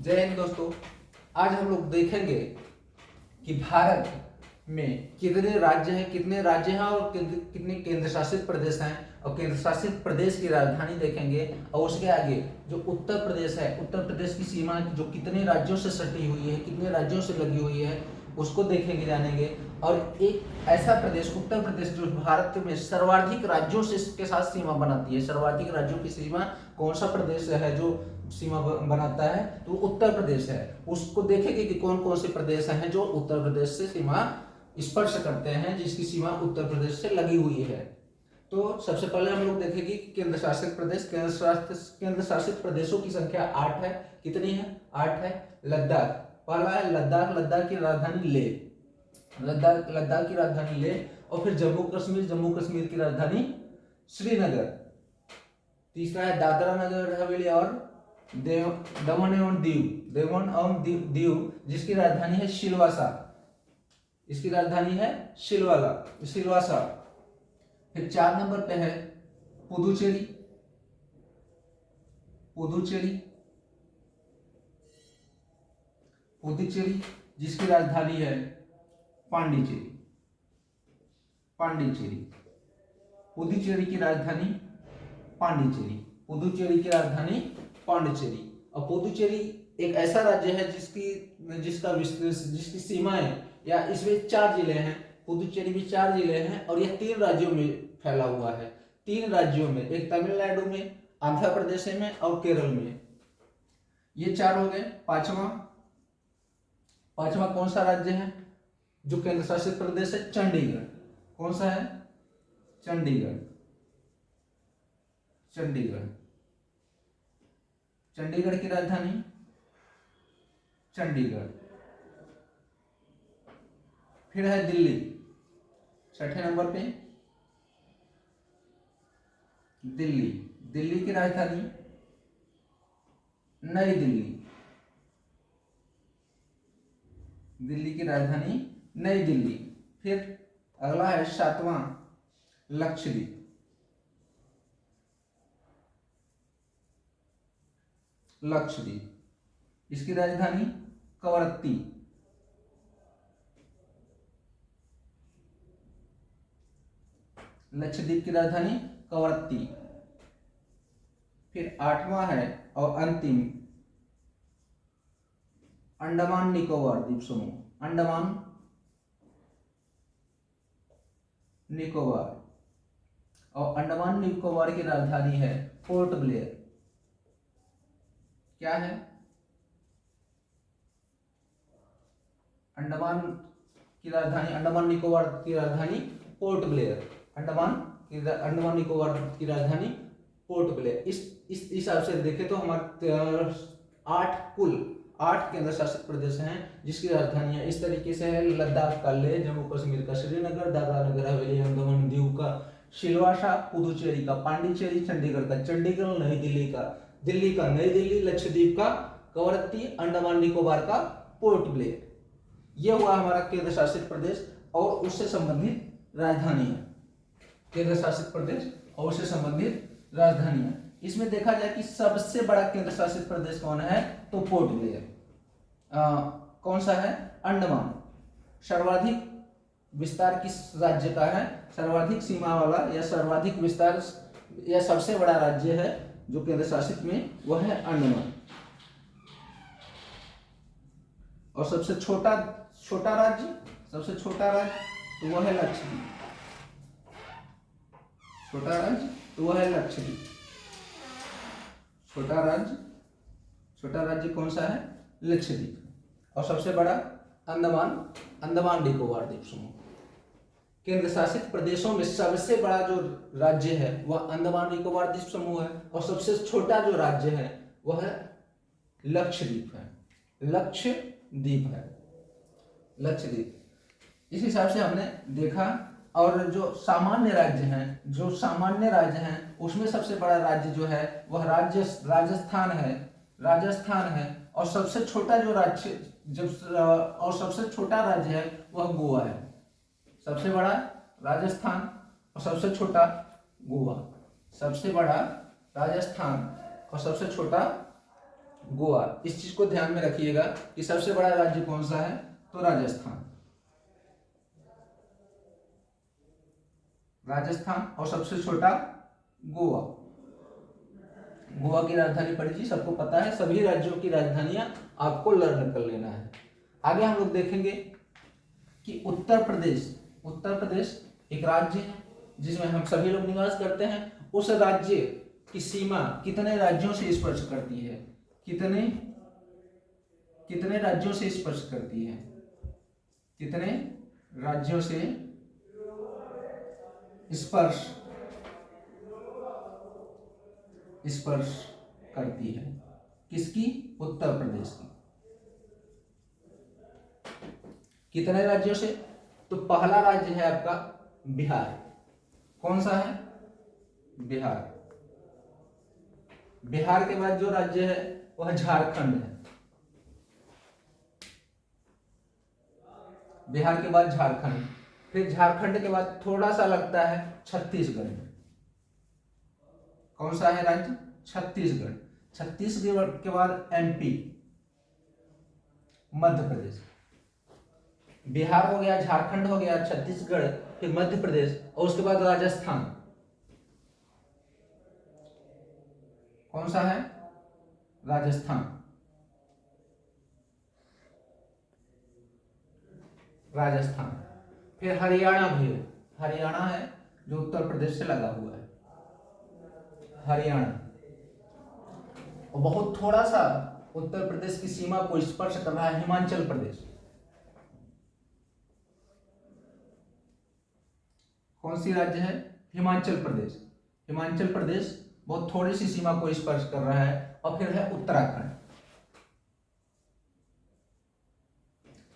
जय हिंद दोस्तों। आज हम लोग देखेंगे कि भारत में कितने राज्य हैं और कितने केंद्र शासित प्रदेश हैं, और केंद्र शासित प्रदेश की राजधानी देखेंगे। और उसके आगे जो उत्तर प्रदेश है, उत्तर प्रदेश की सीमा जो कितने राज्यों से सटी हुई है, कितने राज्यों से लगी हुई है, उसको देखेंगे, जानेंगे। और एक ऐसा प्रदेश उत्तर प्रदेश जो भारत में सर्वाधिक राज्यों से के साथ सीमा बनाती है, सर्वाधिक राज्यों की सीमा कौन सा प्रदेश है जो सीमा बनाता है, तो उत्तर प्रदेश है। उसको देखेंगे कि कौन कौन से प्रदेश हैं जो उत्तर प्रदेश से सीमा स्पर्श करते हैं, जिसकी सीमा उत्तर प्रदेश से लगी हुई है। तो सबसे पहले हम लोग देखेंगे कि केंद्र शासित प्रदेश। केंद्र शासित प्रदेशों की संख्या 8 है। कितनी है? 8 है। लद्दाख पहला है, लद्दाख। लद्दाख की राजधानी लेह, लद्दाख की राजधानी लेह। और फिर जम्मू कश्मीर की राजधानी श्रीनगर। तीसरा है दादरा नगर हवेली और दमन एवं दीव, जिसकी राजधानी है सिलवासा। इसकी राजधानी है सिलवासा। फिर 4 नंबर पे है पुदुचेरी। पुदुचेरी जिसकी राजधानी है पांडिचेरी। पुदुचेरी की राजधानी पांडिचेरी। और पुदुचेरी एक ऐसा राज्य है जिसकी सीमाएं, या इसमें 4 जिले हैं। पुदुचेरी में 4 जिले हैं और यह 3 राज्यों में फैला हुआ है। 3 राज्यों में, एक तमिलनाडु में, आंध्र प्रदेश में और केरल में। ये 4 हो गए। पांचवा कौन सा राज्य है जो केंद्र शासित प्रदेश है? चंडीगढ़। कौन सा है? चंडीगढ़ की राजधानी चंडीगढ़। फिर है दिल्ली, 6ठे नंबर पे दिल्ली की राजधानी नई दिल्ली। फिर अगला है 7वां लक्षद्वीप। इसकी राजधानी कवरत्ती। लक्षद्वीप की राजधानी कवरत्ती। फिर 8वां है और अंतिम अंडमान निकोबार द्वीप समूह। और अंडमान निकोबार की राजधानी है पोर्ट ब्लेयर। क्या है? अंडमान निकोबार की राजधानी पोर्ट ब्लेयर। अंडमान निकोबार की राजधानी पोर्ट ब्लेयर। इस हिसाब से देखें तो हमारे कुल 8 केंद्र शासित प्रदेश हैं जिसकी राजधानियां इस तरीके से है। लद्दाख का लेह, जम्मू कश्मीर का श्रीनगर, दादरा नगर हवेली एवं दमन दीव का सिलवासा, पुदुचेरी का पांडिचेरी, चंडीगढ़ का चंडीगढ़, दिल्ली का नई दिल्ली, लक्षद्वीप का कवरत्ती, अंडमान निकोबार का पोर्ट ब्लेयर। यह हुआ हमारा केंद्र शासित प्रदेश और उससे संबंधित राजधानियां। केंद्र शासित प्रदेश और उससे संबंधित राजधानियां। इसमें देखा जाए कि सबसे बड़ा केंद्र शासित प्रदेश कौन है, तो पोर्ट ब्लेयर। कौन सा है? अंडमान। सर्वाधिक विस्तार किस राज्य का है? सर्वाधिक सीमा वाला या सर्वाधिक विस्तार या सबसे बड़ा राज्य है जो केंद्र शासित में, वह है अंडमान। और सबसे छोटा राज्य तो वह है लक्षद्वीप। छोटा राज्य कौन सा है? लक्षद्वीप। और सबसे बड़ा अंडमान निकोबार द्वीप समूह। केंद्र शासित प्रदेशों में सबसे बड़ा जो राज्य है वह अंडमान निकोबार द्वीप समूह है, और सबसे छोटा जो राज्य है वह लक्षद्वीप है। इस हिसाब से हमने देखा। और जो सामान्य राज्य हैं उसमें सबसे बड़ा राज्य जो है वह राजस्थान है। और सबसे छोटा राज्य है वह गोवा है। सबसे बड़ा राजस्थान और सबसे छोटा गोवा। सबसे बड़ा राजस्थान और सबसे छोटा गोवा। इस चीज को ध्यान में रखिएगा कि सबसे बड़ा राज्य कौन सा है, तो राजस्थान। राजस्थान और सबसे छोटा गोवा। गोवा की राजधानी पणजी सबको पता है, सभी राज्यों की राजधानियां आपको लर्न कर लेना है। आगे हम लोग देखेंगे कि उत्तर प्रदेश, उत्तर प्रदेश एक राज्य है जिसमें हम सभी लोग निवास करते हैं। उस राज्य की सीमा कितने राज्यों से स्पर्श करती है, कितने कितने राज्यों से स्पर्श करती है, कितने राज्यों से स्पर्श स्पर्श करती है, किसकी, उत्तर प्रदेश की। कितने राज्यों से, तो पहला राज्य है आपका बिहार। कौन सा है, बिहार। बिहार के बाद जो राज्य है वह झारखंड है। बिहार के बाद झारखंड, फिर झारखंड के बाद थोड़ा सा लगता है छत्तीसगढ़। कौन सा है राज्य, छत्तीसगढ़। छत्तीसगढ़ के बाद एमपी, मध्य प्रदेश। बिहार हो गया, झारखंड हो गया, छत्तीसगढ़, फिर मध्य प्रदेश और उसके बाद राजस्थान। कौन सा है, राजस्थान। राजस्थान, फिर हरियाणा भी है, हरियाणा है जो उत्तर प्रदेश से लगा हुआ है, हरियाणा। और बहुत थोड़ा सा उत्तर प्रदेश की सीमा को स्पर्श कर रहा है हिमाचल प्रदेश। कौन सी राज्य है, हिमाचल प्रदेश। हिमाचल प्रदेश बहुत थोड़ी सी सीमा को स्पर्श कर रहा है। और फिर है उत्तराखंड।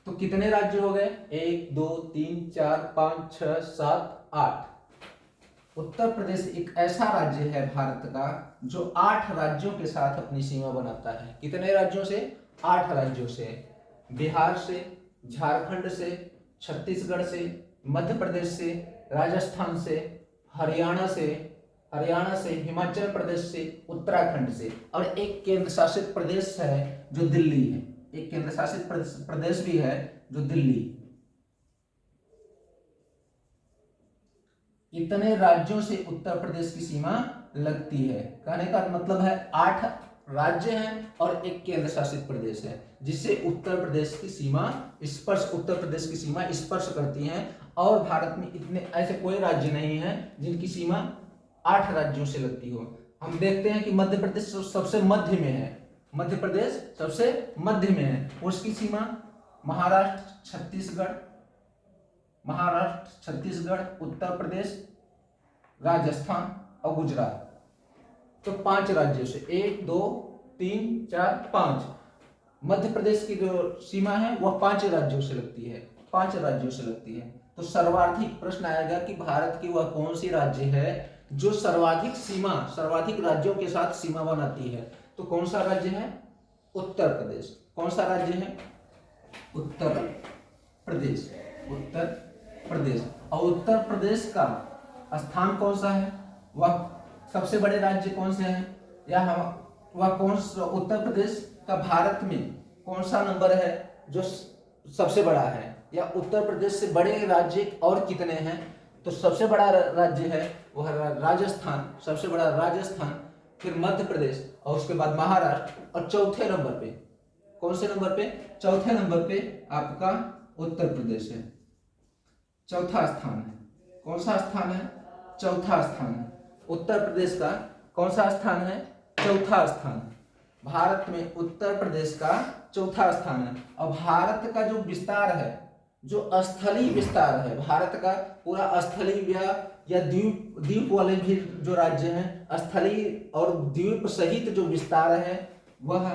तो कितने राज्य हो गए, 1 2 3 4 5 6 7 8। उत्तर प्रदेश एक ऐसा राज्य है भारत का जो 8 राज्यों के साथ अपनी सीमा बनाता है। कितने राज्यों से, 8 राज्यों से। बिहार से, झारखंड से, छत्तीसगढ़ से, मध्य प्रदेश से, राजस्थान से, हरियाणा से, हिमाचल प्रदेश से, उत्तराखंड से, और एक केंद्र शासित प्रदेश है जो दिल्ली है। एक केंद्र शासित प्रदेश भी है जो दिल्ली। इतने राज्यों से उत्तर प्रदेश की सीमा लगती है। कहने का मतलब है 8 राज्य हैं और एक केंद्र शासित प्रदेश है जिससे उत्तर प्रदेश की सीमा स्पर्श करती है। और भारत में इतने ऐसे कोई राज्य नहीं है जिनकी सीमा 8 राज्यों से लगती हो। हम देखते हैं कि मध्य प्रदेश सबसे मध्य में है, मध्य प्रदेश सबसे मध्य में है। उसकी सीमा महाराष्ट्र, छत्तीसगढ़, उत्तर प्रदेश, राजस्थान और गुजरात। तो 5 राज्यों से, 1 2 3 4 5। मध्य प्रदेश की जो सीमा है वह 5 राज्यों से लगती है, 5 राज्यों से लगती है। तो सर्वाधिक प्रश्न आएगा कि भारत की वह कौन सी राज्य है जो सर्वाधिक राज्यों के साथ सीमा बनाती है। तो कौन सा राज्य है, उत्तर प्रदेश। कौन सा राज्य है, उत्तर प्रदेश। और उत्तर प्रदेश का स्थान कौन सा है, वह सबसे बड़े राज्य कौन से हैं, या वह उत्तर प्रदेश का भारत में कौन सा नंबर है जो सबसे बड़ा है, या उत्तर प्रदेश से बड़े राज्य और कितने हैं। तो सबसे बड़ा राज्य है वह राजस्थान, सबसे बड़ा राजस्थान, फिर मध्य प्रदेश और उसके बाद महाराष्ट्र, और चौथे नंबर पे, कौन से नंबर पे, चौथे नंबर पे आपका उत्तर प्रदेश है, चौथा स्थान है। कौन सा स्थान है, चौथा स्थान है। उत्तर प्रदेश का कौन सा स्थान है, चौथा स्थान। भारत में उत्तर प्रदेश का चौथा स्थान है। और भारत का जो विस्तार है, जो स्थलीय विस्तार है, भारत का पूरा स्थलीय या द्वीप वाले भी जो राज्य हैं, स्थलीय और द्वीप सहित जो विस्तार है वह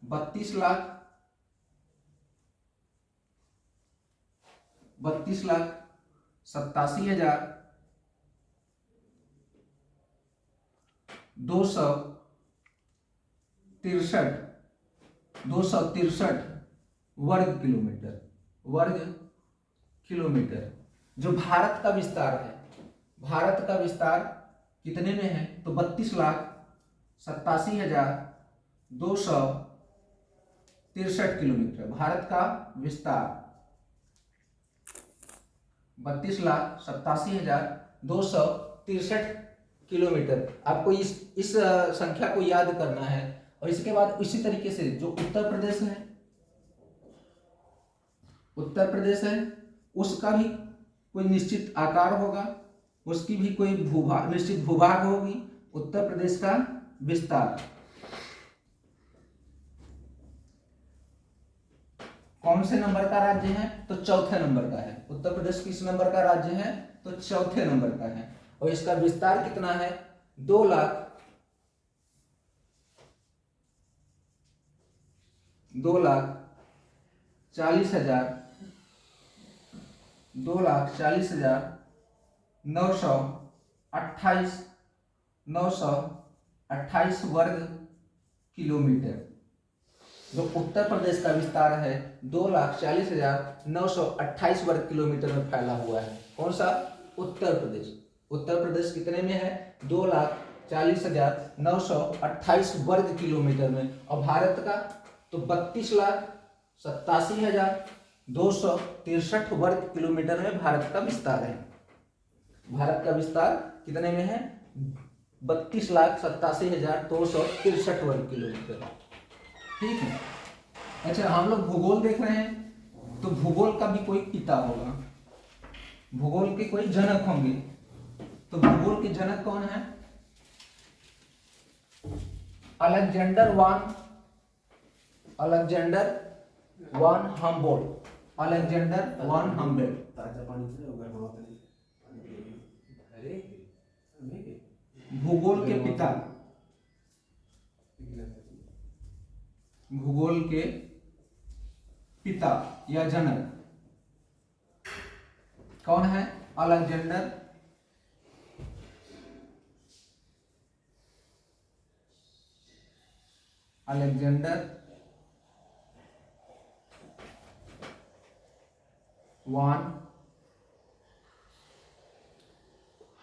32,87,263 वर्ग किलोमीटर जो भारत का विस्तार है। भारत का विस्तार कितने में है, तो 32,87,263 किलोमीटर। भारत का विस्तार 32,87,263 किलोमीटर। आपको इस संख्या को याद करना है। और इसके बाद इसी तरीके से जो उत्तर प्रदेश है, उसका भी कोई निश्चित आकार होगा, उसकी भी कोई भूभाग, निश्चित भूभाग होगी। उत्तर प्रदेश का विस्तार कौन से नंबर का राज्य है? तो चौथे नंबर का है। उत्तर प्रदेश किस नंबर का राज्य है? तो चौथे नंबर का है। और इसका विस्तार कितना है? 2,40,928 वर्ग किलोमीटर। जो उत्तर प्रदेश का विस्तार है 2,40,928 वर्ग किलोमीटर में फैला हुआ है। कौन सा? उत्तर प्रदेश। उत्तर प्रदेश कितने में है? 2,40,928 वर्ग किलोमीटर में। और भारत का तो 32,87,263 वर्ग किलोमीटर में भारत का विस्तार है। भारत का विस्तार कितने में है? 32,87,263 वर्ग किलोमीटर। ठीक है। अच्छा, हम लोग भूगोल देख रहे हैं, तो भूगोल का भी कोई पिता होगा, भूगोल के कोई जनक होंगे। तो भूगोल के जनक कौन है? अलेक्जेंडर वान हम्बोल्ट। अलेक्जेंडर वान हम्बोल्ट भूगोल के पिता, भूगोल के पिता या जनक कौन है? अलेक्जेंडर वान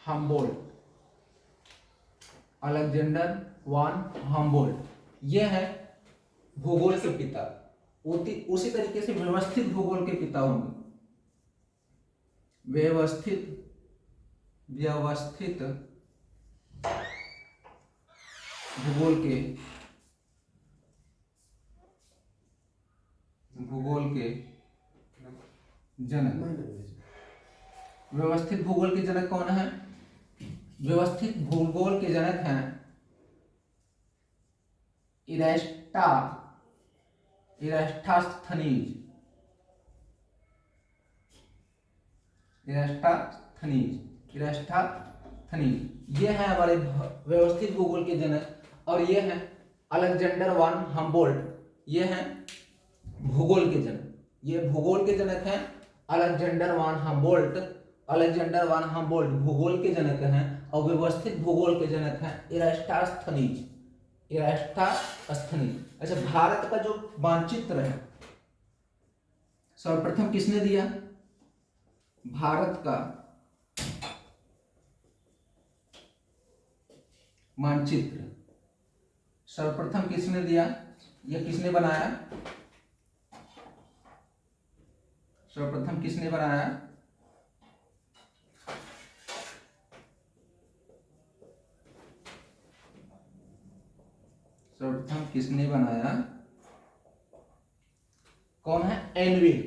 हम्बोल्ट। अलेक्जेंडर वान हम्बोल्ट ये है भूगोल के पिता। उसी तरीके से व्यवस्थित भूगोल के पिता होंगे। व्यवस्थित भूगोल के जनक। व्यवस्थित भूगोल के जनक कौन है? व्यवस्थित भूगोल के जनक हैं इरास्टोथनीज। ये है हमारे व्यवस्थित भूगोल के जनक। और ये है अलेक्जेंडर वान हम्बोल्ट, ये हैं भूगोल के जनक। ये भूगोल के जनक हैं अलेक्जेंडर वान हम्बोल्ट। अलेक्जेंडर वान हम्बोल्ट भूगोल के जनक हैं। और व्यवस्थित भूगोल के जनक हैं इरास्टोथनीज। अच्छा, भारत का जो मानचित्र है सर्वप्रथम किसने दिया? भारत का मानचित्र सर्वप्रथम किसने दिया? यह किसने बनाया? सर्वप्रथम किसने बनाया? सर्वप्रथम किसने बनाया? कौन है? एनविल।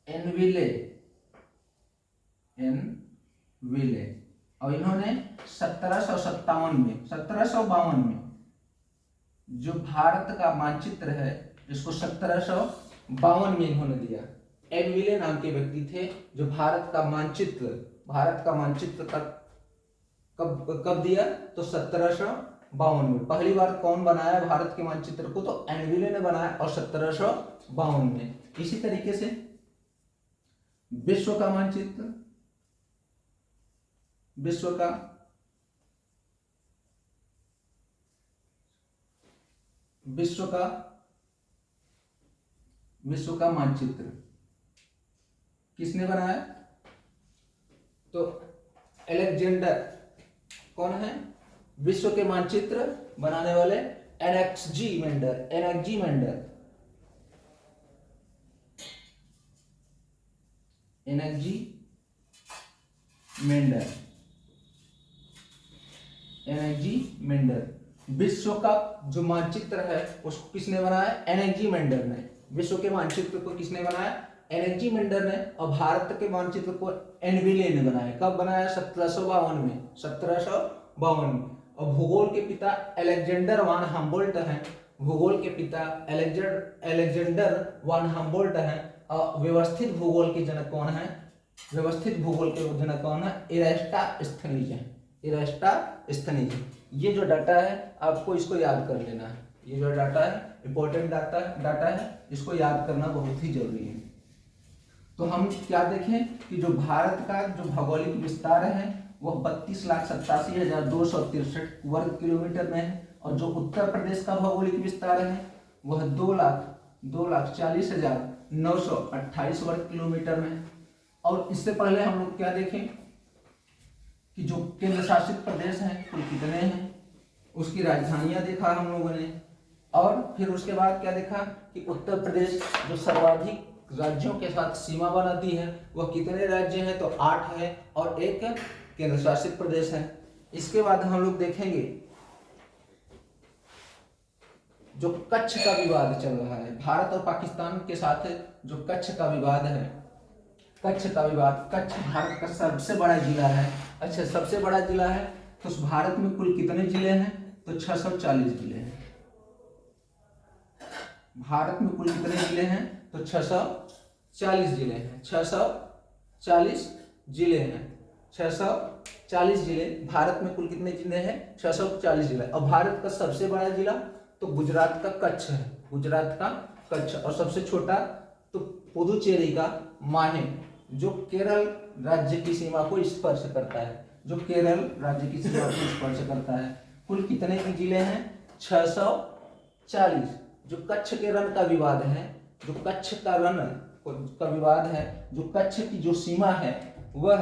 एनविले। और इन्होंने 1752 में जो भारत का मानचित्र है इसको 1752 में इन्होंने दिया। एनविले नाम के व्यक्ति थे जो भारत का मानचित्र कब दिया? तो 1752 में। पहली बार कौन बनाया भारत के मानचित्र को? तो एनविले ने बनाया, और 1752 में। इसी तरीके से विश्व का मानचित्र, विश्व का मानचित्र किसने बनाया? तो अलेक्जेंडर कौन है? विश्व के मानचित्र बनाने वाले एनेक्जीमेंडर। एनेक्जीमेंडर विश्व का जो मानचित्र है उसको किसने बनाया? एनेक्जीमेंडर ने। विश्व के मानचित्र को किसने बनाया? एनेक्जीमेंडर ने। और भारत के मानचित्र को एनविले ने बनाया। कब बनाया? 1752 में। 1752 में। और भूगोल के पिता अलेक्जेंडर वान हम्बोल्ट हैं। भूगोल के पिता अलेक्जेंडर वान हम्बोल्ट हैं। और व्यवस्थित भूगोल के जनक कौन है? व्यवस्थित भूगोल के जनक कौन है? इरास्टोस्थेनीज है। इरास्टोस्थेनीज। ये जो डाटा है आपको इसको याद कर लेना है। ये जो डाटा है इंपॉर्टेंट डाटा है, इसको याद करना बहुत ही जरूरी है। तो हम क्या देखें कि जो भारत का जो भौगोलिक विस्तार है वह 32,87,263 वर्ग किलोमीटर में है। और जो उत्तर प्रदेश का भौगोलिक विस्तार है वह 2,40,928 वर्ग किलोमीटर में है। और इससे पहले हम लोग क्या देखें कि जो केंद्र शासित प्रदेश हैं कुल कितने हैं, उसकी राजधानियां देखा हम लोगों ने। और फिर उसके बाद क्या देखा कि उत्तर प्रदेश जो सर्वाधिक राज्यों के साथ सीमा बनाती है वह कितने राज्य हैं? तो 8 है और एक केंद्र शासित प्रदेश है। इसके बाद हम लोग देखेंगे जो कच्छ का विवाद चल रहा है भारत और पाकिस्तान के साथ, जो कच्छ का विवाद है। कच्छ का विवाद, कच्छ भारत का सबसे बड़ा जिला है। अच्छा, सबसे बड़ा जिला है तो उस भारत में कुल कितने जिले हैं? तो 640 जिले हैं। भारत में कुल कितने जिले हैं? तो 640 जिले हैं। 640 जिले हैं। 640 जिले। भारत में कुल कितने जिले हैं? 640 जिले। और भारत का सबसे बड़ा जिला तो गुजरात का कच्छ है। गुजरात का कच्छ। और सबसे छोटा तो पुदुचेरी का माहे, जो केरल राज्य की सीमा को स्पर्श करता है। जो केरल राज्य की सीमा को स्पर्श करता है। कुल कितने जिले हैं? 640। जो कच्छ के रण का विवाद है, जो कच्छ का रण का विवाद है, जो कच्छ की जो सीमा है वह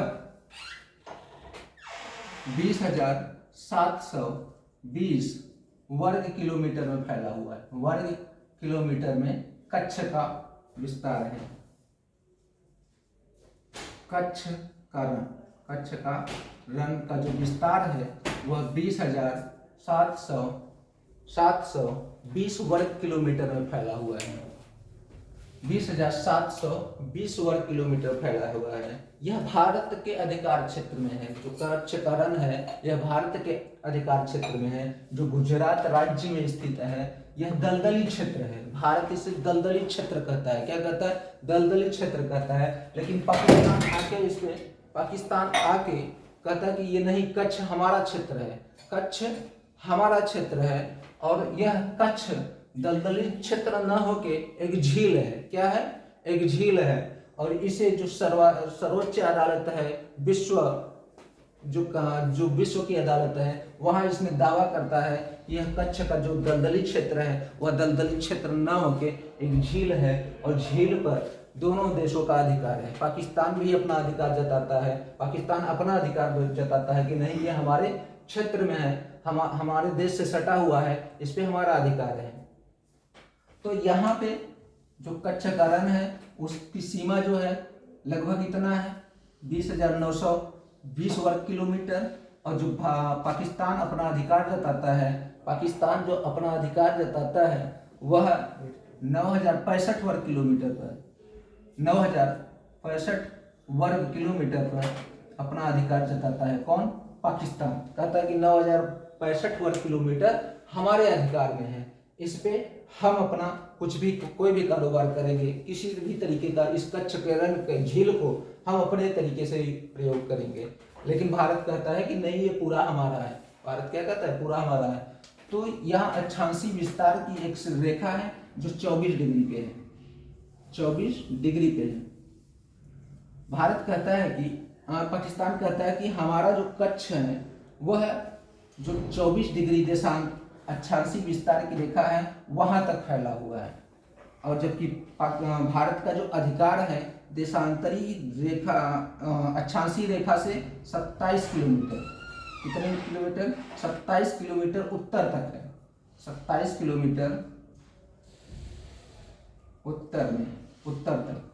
20,720 वर्ग किलोमीटर में फैला हुआ है। वर्ग किलोमीटर में कच्छ का विस्तार है। कच्छ का रण का जो विस्तार है वह 20,720 वर्ग किलोमीटर में फैला हुआ है। 20,720 वर्ग किलोमीटर फैला हुआ है। यह भारत के अधिकार क्षेत्र में है। जो कच्छ का रण है यह भारत के अधिकार क्षेत्र में है, जो गुजरात राज्य में स्थित है। यह दलदली क्षेत्र है। भारत इसे दलदली क्षेत्र कहता है। क्या कहता है? दलदली क्षेत्र कहता है। लेकिन पाकिस्तान आके कहता है कि ये नहीं, कच्छ हमारा क्षेत्र है। कच्छ हमारा क्षेत्र है। और यह कच्छ दलदली क्षेत्र न होके एक झील है। क्या है? एक झील है। और इसे जो सर्वोच्च अदालत है, जो विश्व की अदालत है, वहां इसने दावा करता है कि यह कच्छ का जो दलदली क्षेत्र है वह दलदली क्षेत्र न होके एक झील है। और झील पर दोनों देशों का अधिकार है। पाकिस्तान भी अपना अधिकार जताता है। पाकिस्तान अपना अधिकार जताता है कि नहीं, ये हमारे क्षेत्र में है, हमारे देश से सटा हुआ है, इस पे हमारा अधिकार है। तो यहाँ पे जो कच्छ का रण है उसकी सीमा जो है लगभग इतना है 20,920 वर्ग किलोमीटर। और जो पाकिस्तान अपना अधिकार जताता है, पाकिस्तान जो अपना अधिकार जताता है वह 9,065 वर्ग किलोमीटर पर, 9,065 वर्ग किलोमीटर पर अपना अधिकार जताता है। कौन? पाकिस्तान कहता है कि 9,065 वर्ग किलोमीटर हमारे अधिकार में है, इस पे हम अपना कोई भी कारोबार करेंगे, किसी भी तरीके का इस कच्छ के रण के झील को हम अपने तरीके से प्रयोग करेंगे। लेकिन भारत कहता है कि नहीं, ये पूरा हमारा है। भारत क्या कहता है? पूरा हमारा है। तो यहाँ अक्षांशीय विस्तार की एक रेखा है जो 24 डिग्री पे है। 24 डिग्री पे है। भारत कहता है कि पाकिस्तान कहता है कि हमारा जो कच्छ है वह जो 24 डिग्री देशांत अक्षांशीय विस्तार की रेखा है वहां तक फैला हुआ है। और जबकि भारत का जो अधिकार है देशांतरी रेखा अक्षांशीय रेखा से 27 किलोमीटर कितने किलोमीटर? 27 किलोमीटर उत्तर तक है। 27 किलोमीटर उत्तर तक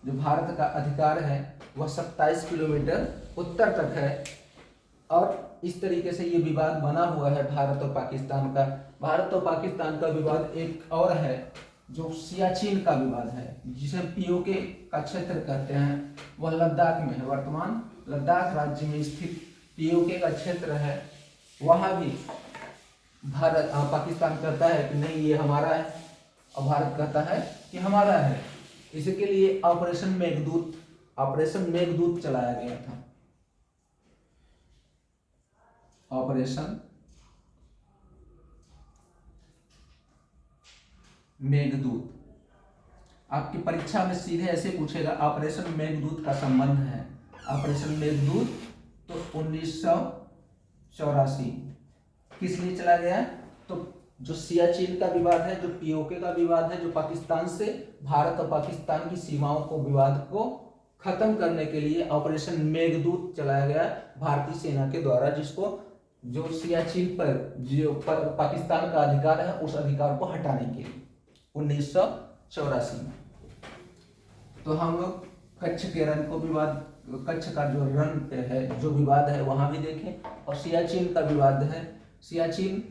जो भारत का अधिकार है वह 27 किलोमीटर उत्तर तक है। और इस तरीके से ये विवाद बना हुआ है भारत और पाकिस्तान का। भारत और पाकिस्तान का विवाद एक और है जो सियाचिन का विवाद है, जिसे पीओके का क्षेत्र कहते हैं। वह लद्दाख में है, वर्तमान लद्दाख राज्य में स्थित पीओके का क्षेत्र है। वहाँ भी भारत पाकिस्तान कहता है कि नहीं ये हमारा है, और भारत कहता है कि हमारा है। इसके लिए ऑपरेशन मेघदूत चलाया गया था। ऑपरेशन मेघदूत आपकी परीक्षा में सीधे ऐसे पूछेगा, ऑपरेशन मेघदूत का संबंध है। ऑपरेशन मेघदूत तो 1984 किस लिए चला गया? तो जो सियाचिन का विवाद है, जो पीओके का विवाद है, जो पाकिस्तान से भारत और पाकिस्तान की सीमाओं को विवाद को खत्म करने के लिए ऑपरेशन मेघदूत चलाया गया भारतीय सेना के द्वारा, जिसको जो सियाचिन पर जो पाकिस्तान का अधिकार है उस अधिकार को हटाने के लिए 1984 में। तो हम लोग कच्छ के रण को विवाद, कच्छ का जो रण है जो विवाद है वहां भी देखें। और सियाचिन का विवाद है। सियाचिन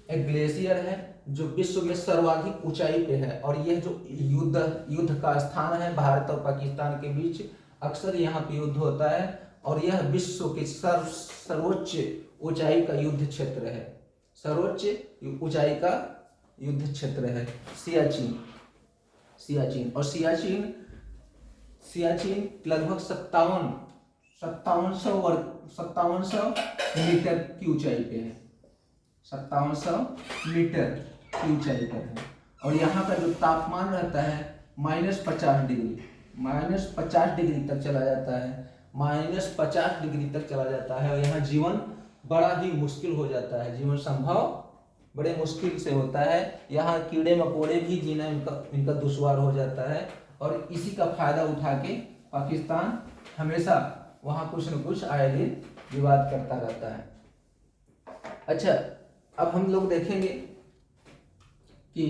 एक ग्लेशियर है जो विश्व में सर्वाधिक ऊंचाई पे है, और यह जो युद्ध का स्थान है भारत और पाकिस्तान के बीच, अक्सर यहाँ पे युद्ध होता है। और यह विश्व के सर्वोच्च ऊंचाई का युद्ध क्षेत्र है, सर्वोच्च ऊंचाई का युद्ध क्षेत्र है सियाचिन। और सियाचिन लगभग 5700 मीटर की ऊंचाई पे है, 5700 मीटर की ऊंचाई पर है। और यहाँ का जो तापमान रहता है -50 डिग्री, -50 डिग्री तक चला जाता है, -50 डिग्री तक चला जाता है। और यहाँ जीवन बड़ा ही मुश्किल हो जाता है, जीवन संभव बड़े मुश्किल से होता है। यहाँ कीड़े मकोड़े भी जीना इनका दुश्वार हो जाता है। और इसी का फायदा उठा के पाकिस्तान हमेशा वहाँ कुछ न कुछ आए दिन विवाद करता रहता है। अच्छा, अब हम लोग देखेंगे कि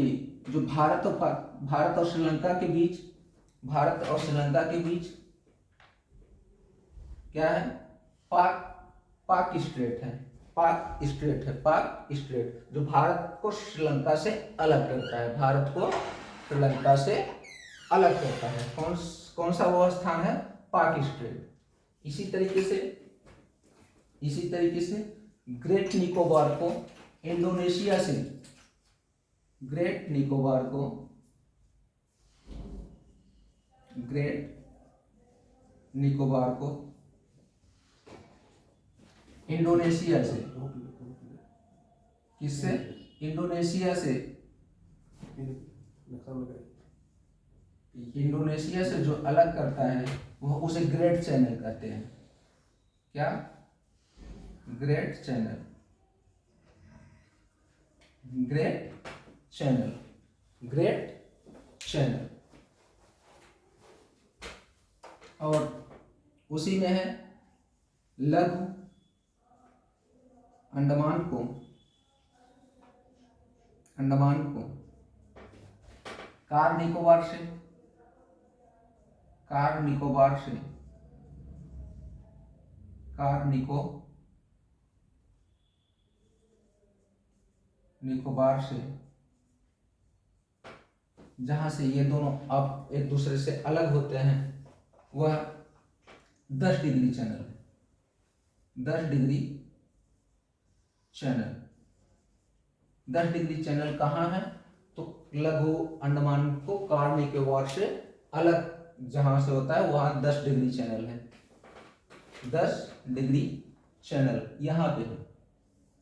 जो भारत और श्रीलंका के बीच क्या है? पाक स्ट्रेट जो भारत को श्रीलंका से अलग करता है, कौन सा वो स्थान है? पाक स्ट्रेट। इसी तरीके से ग्रेट निकोबार को इंडोनेशिया से, ग्रेट निकोबार को इंडोनेशिया से, किससे? इंडोनेशिया से जो अलग करता है वह उसे ग्रेट चैनल कहते हैं। क्या? Great channel. और उसी में है लघु अंडमान को कार निकोबार से जहां से ये दोनों अब एक दूसरे से अलग होते हैं वह 10 डिग्री चैनल है। 10 डिग्री चैनल कहाँ है? तो लघु अंडमान को कार निकोबार से अलग जहां से होता है वहां 10 डिग्री चैनल है। 10 डिग्री चैनल यहाँ पे है,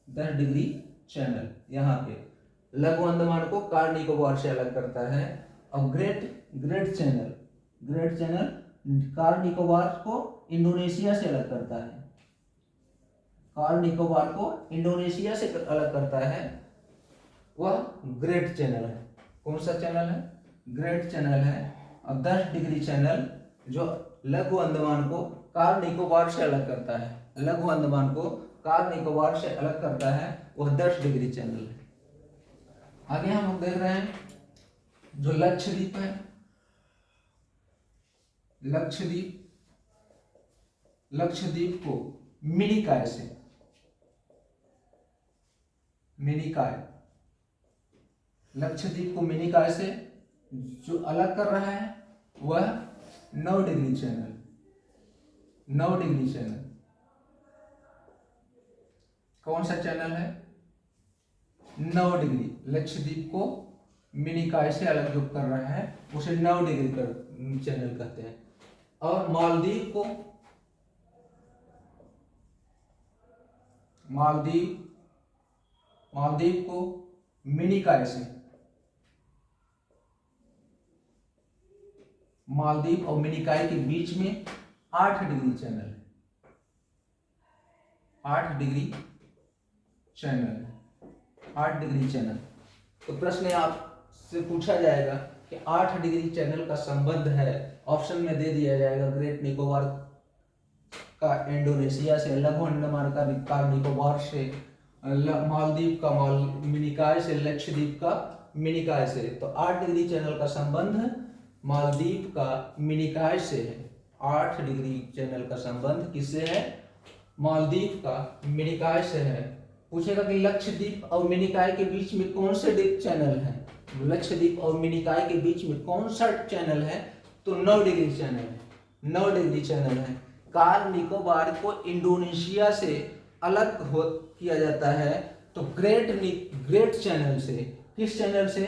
10 डिग्री चैनल यहाँ पे लघु अंडमान को कार निकोबार से अलग करता है। और ग्रेट चैनल कार निकोबार को इंडोनेशिया से अलग करता है। वह ग्रेट चैनल है। कौन सा चैनल है? ग्रेट चैनल है। और 10 डिग्री चैनल जो लघु अंडमान को कार निकोबार से अलग करता है, लघु अंडमान को कार निकोबार से अलग करता है, वह 10 डिग्री चैनल है। आगे हम लोग देख रहे हैं जो लक्षद्वीप है, लक्षद्वीप को मिनिकॉय से, लक्षद्वीप को मिनिकॉय से जो अलग कर रहा है वह 9 डिग्री चैनल, 9 डिग्री चैनल। कौन सा चैनल है? 9 डिग्री। लक्षद्वीप को मिनिकॉय से अलग जो कर रहा है उसे 9 डिग्री कर चैनल कहते हैं। और मालदीव को, मालदीव को मिनिकॉय से, मालदीव और मिनिकॉय के बीच में 8 डिग्री चैनल है, 8 डिग्री चैनल, 8 डिग्री चैनल। तो प्रश्न आपसे पूछा जाएगा कि 8 डिग्री चैनल का संबंध है, ऑप्शन में दे दिया जाएगा ग्रेट निकोबार का इंडोनेशिया से, लघु अंडमान का कार निकोबार से, मालदीव का मिनिकॉय से, लक्षद्वीप का मिनिकॉय से। तो 8 डिग्री चैनल का संबंध मालदीव का मिनिकॉय से है। 8 डिग्री चैनल का संबंध किससे है? मालदीव का मिनिकॉय से है। पूछेगा कि लक्षद्वीप और मिनिकॉय के बीच में कौन से चैनल है? लक्षद्वीप और मिनिकॉय के बीच में कौन सा चैनल है? तो 9 डिग्री चैनल है, 9 डिग्री चैनल है। कार निकोबार को इंडोनेशिया से अलग किया जाता है तो ग्रेट चैनल से। किस चैनल से?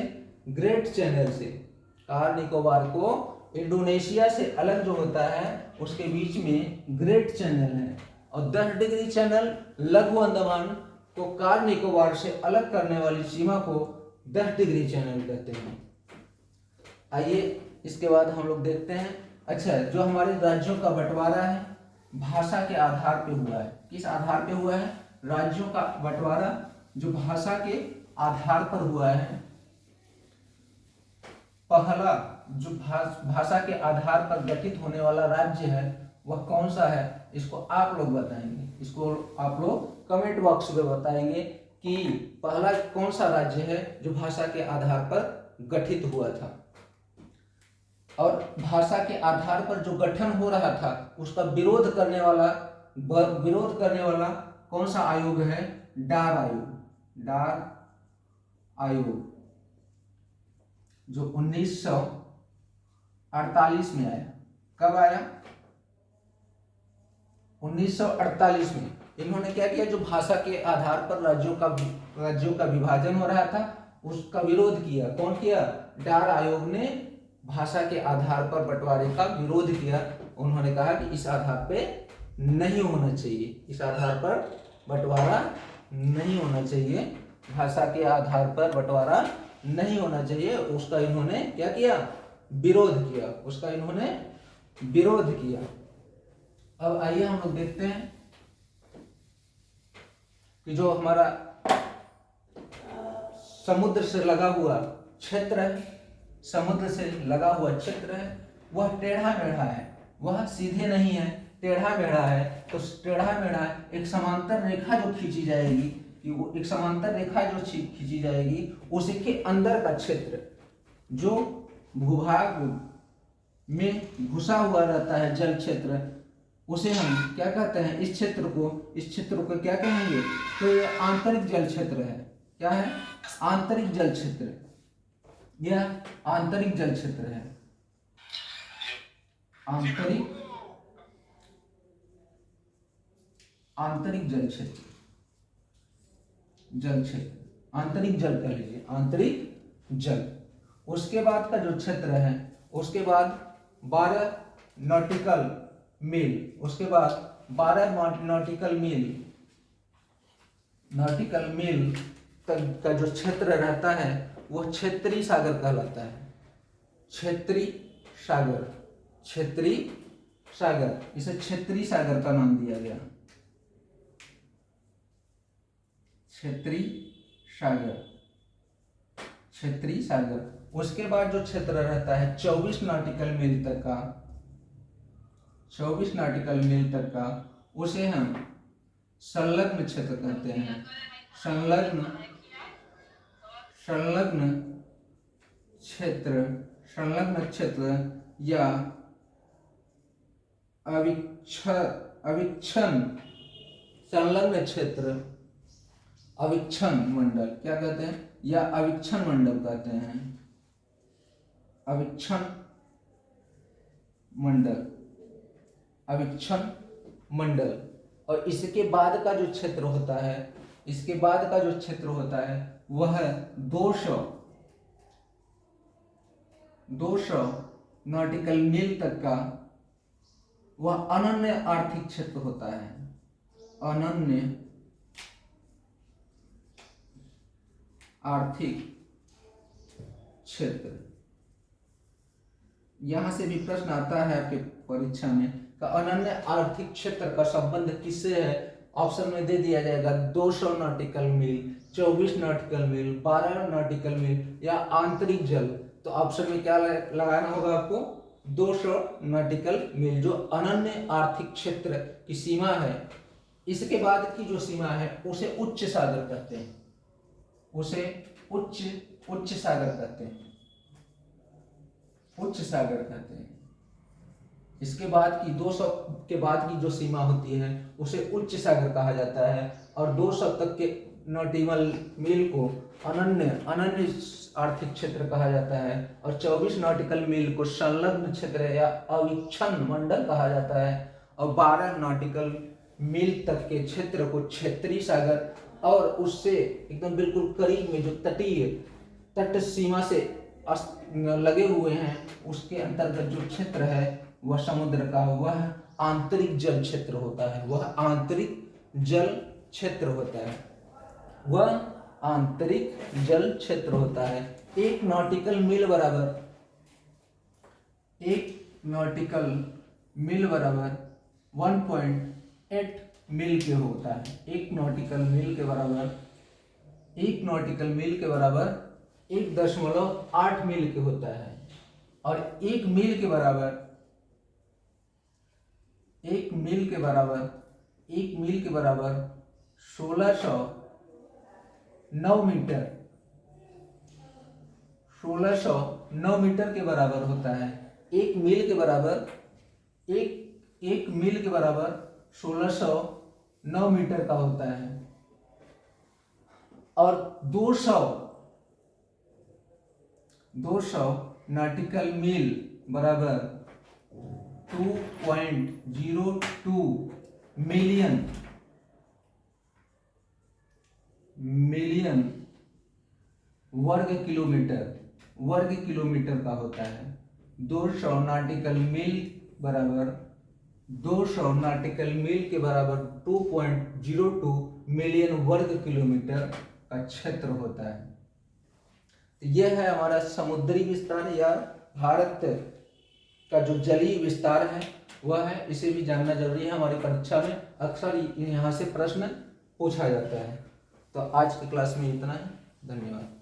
ग्रेट चैनल से। कार निकोबार को इंडोनेशिया से अलग जो होता है उसके बीच में ग्रेट चैनल है। और 10 डिग्री चैनल लघु अंडमान को कार निकोबार से अलग करने वाली सीमा को 10 डिग्री चैनल कहते हैं। आइए इसके बाद हम लोग देखते हैं, अच्छा जो हमारे राज्यों का बंटवारा है भाषा के आधार पे हुआ है। किस आधार पे हुआ है? राज्यों का बंटवारा जो भाषा के आधार पर हुआ है। पहला जो भाषा के आधार पर गठित होने वाला राज्य है वह कौन सा है? इसको आप लोग बताएंगे, इसको आप लोग कमेंट बॉक्स में बताएंगे कि पहला कौन सा राज्य है जो भाषा के आधार पर गठित हुआ था। और भाषा के आधार पर जो गठन हो रहा था उसका विरोध करने वाला कौन सा आयोग है? डार आयोग जो 1948 में आया। कब आया? 1948 में। इन्होंने क्या किया? जो भाषा के आधार पर राज्यों का विभाजन हो रहा था उसका विरोध किया। कौन किया? डार आयोग ने भाषा के आधार पर बंटवारे का विरोध किया। उन्होंने कहा कि इस आधार पे नहीं होना चाहिए, इस आधार पर बंटवारा नहीं होना चाहिए, भाषा के आधार पर बंटवारा नहीं होना चाहिए। उसका इन्होंने क्या किया? विरोध किया, उसका इन्होंने विरोध किया। अब आइए हम लोग देखते हैं कि जो हमारा समुद्र से लगा हुआ क्षेत्र है, समुद्र से लगा हुआ क्षेत्र है वह टेढ़ा मेढ़ा है, वह सीधे नहीं है, टेढ़ा मेढ़ा है। तो टेढ़ा मेढ़ा एक समांतर रेखा जो खींची जाएगी, कि वो एक समांतर रेखा जो खींची जाएगी उसके अंदर का क्षेत्र जो भूभाग में घुसा हुआ रहता है जल क्षेत्र, उसे हम क्या कहते हैं? इस क्षेत्र को क्या कहेंगे? तो ये आंतरिक जल क्षेत्र है। क्या है? आंतरिक जल क्षेत्र। यह आंतरिक जल क्षेत्र है, आंतरिक जल क्षेत्र, आंतरिक जल कह लीजिए, आंतरिक जल। उसके बाद का जो क्षेत्र है, उसके बाद 12 नॉटिकल मील, उसके बाद 12 नॉटिकल मील तक का जो क्षेत्र रहता है वह क्षेत्रीय सागर कहलाता है। क्षेत्रीय सागर, इसे क्षेत्रीय सागर का नाम दिया गया, क्षेत्रीय सागर। उसके बाद जो क्षेत्र रहता है 24 नॉटिकल मील तक का, 24 नॉटिकल मील तक का, उसे हम संलग्न क्षेत्र कहते हैं। संलग्न क्षेत्र या अविच्छन संलग्न क्षेत्र, अविच्छन मंडल क्या कहते हैं, या अविच्छन मंडल कहते हैं। अविच्छन मंडल। और इसके बाद का जो क्षेत्र होता है, वह 200 नॉटिकल मील तक का वह अनन्य आर्थिक क्षेत्र होता है। अनन्य आर्थिक क्षेत्र। यहां से भी प्रश्न आता है आपके परीक्षा में, का अनन्य आर्थिक क्षेत्र का संबंध किससे है? ऑप्शन में दे दिया जाएगा 200 नॉटिकल मील, 24 नॉटिकल मील, 12 नॉटिकल मील या आंतरिक जल। तो ऑप्शन में क्या लगाना होगा आपको? 200 नॉटिकल मील, जो अनन्य आर्थिक क्षेत्र की सीमा है। इसके बाद की जो सीमा है उसे उच्च सागर कहते हैं। उच्च सागर कहते हैं। इसके बाद की 200 के बाद की जो सीमा होती है उसे उच्च सागर कहा जाता है। और 200 तक के नॉटिकल मील को अनन्य आर्थिक क्षेत्र कहा जाता है। और 24 नॉटिकल मील को संलग्न क्षेत्र या अविच्छन मंडल कहा जाता है। और 12 नॉटिकल मील तक के क्षेत्र को क्षेत्रीय सागर, और उससे एकदम बिल्कुल करीब में जो तट सीमा से लगे हुए हैं उसके अंतर्गत जो क्षेत्र है वह समुद्र का, वह आंतरिक जल क्षेत्र होता है। एक नॉटिकल मील बराबर 1.8 मील के होता है। एक नॉटिकल मील के बराबर 1.8 मील के होता है। और एक मील के बराबर 1609 मीटर के बराबर होता है। एक मील के बराबर 1609 मीटर का होता है। और 200 नॉटिकल मील बराबर 2.02 मिलियन वर्ग किलोमीटर का होता है। 200 नॉटिकल मील के बराबर 2.02 मिलियन वर्ग किलोमीटर का क्षेत्र होता है। यह है हमारा समुद्री विस्तार या भारत का जो जलीय विस्तार है वह है। इसे भी जानना जरूरी है, हमारी परीक्षा में अक्सर यहाँ से प्रश्न पूछा जाता है। तो आज की क्लास में इतना ही, धन्यवाद।